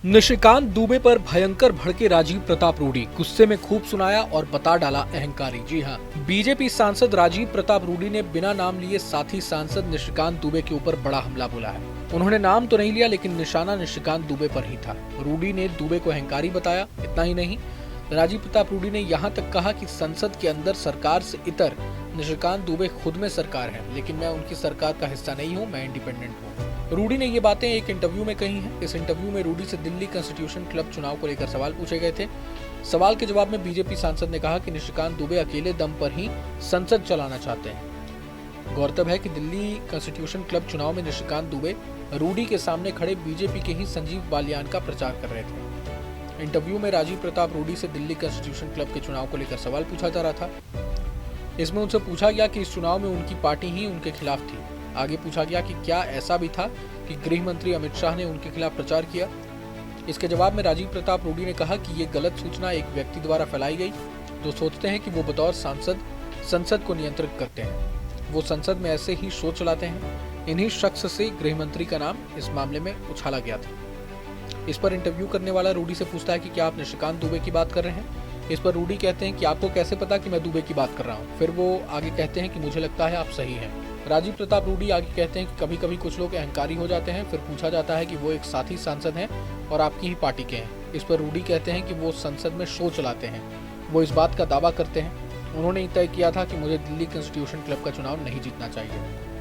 निशिकांत दुबे पर भयंकर भड़के राजीव प्रताप रूडी, गुस्से में खूब सुनाया और बता डाला अहंकारी। जी हां, बीजेपी सांसद राजीव प्रताप रूडी ने बिना नाम लिए साथी सांसद निशिकांत दुबे के ऊपर बड़ा हमला बोला है। उन्होंने नाम तो नहीं लिया, लेकिन निशाना निशिकांत दुबे पर ही था। रूडी ने दुबे को अहंकारी बताया। इतना ही नहीं, राजीव प्रताप रूडी ने यहां तक कहा कि संसद के अंदर सरकार से इतर निशिकांत दुबे खुद में सरकार है, लेकिन मैं उनकी सरकार का हिस्सा नहीं हूं, मैं इंडिपेंडेंट हूं। रूडी ने ये बातें एक इंटरव्यू में कही हैं। इस इंटरव्यू में रूडी से दिल्ली कॉन्स्टिट्यूशन क्लब चुनाव को लेकर सवाल पूछे गए थे। सवाल के जवाब में बीजेपी सांसद ने कहा कि निशिकांत दुबे अकेले दम पर ही संसद चलाना चाहते हैं। गौरतलब है कि दिल्ली कॉन्स्टिट्यूशन क्लब चुनाव में निशिकांत दुबे रूडी के सामने खड़े बीजेपी के ही संजीव बालियान का प्रचार कर रहे थे। इंटरव्यू में राजीव प्रताप रूडी से दिल्ली कॉन्स्टिट्यूशन क्लब के चुनाव को लेकर सवाल पूछा जा रहा था। इसमें उनसे पूछा गया कि इस चुनाव में उनकी पार्टी ही उनके खिलाफ थी। आगे पूछा गया कि क्या ऐसा भी था कि गृह मंत्री अमित शाह ने उनके खिलाफ प्रचार किया। इसके जवाब में राजीव प्रताप रूडी ने कहा कि ये गलत सूचना एक व्यक्ति द्वारा फैलाई गई जो सोचते हैं कि वो बतौर सांसद संसद को नियंत्रित करते हैं। वो संसद में ऐसे ही शो चलाते हैं। इन्हीं शख्स से गृह मंत्री का नाम इस मामले में उछाला गया था। इस पर इंटरव्यू करने वाला रूडी से पूछता है कि क्या आप निशिकांत दुबे की बात कर रहे हैं। इस पर रूडी कहते हैं कि आपको कैसे पता कि मैं दुबे की बात कर रहा हूँ। फिर वो आगे कहते हैं कि मुझे लगता है आप सही हैं। राजीव प्रताप रूडी आगे कहते हैं कि कभी कभी कुछ लोग अहंकारी हो जाते हैं। फिर पूछा जाता है कि वो एक साथी सांसद हैं और आपकी ही पार्टी के हैं। इस पर रूडी कहते हैं कि वो संसद में शो चलाते हैं। वो इस बात का दावा करते हैं। उन्होंने तय किया था कि मुझे दिल्ली कॉन्स्टिट्यूशन क्लब का चुनाव नहीं जीतना चाहिए।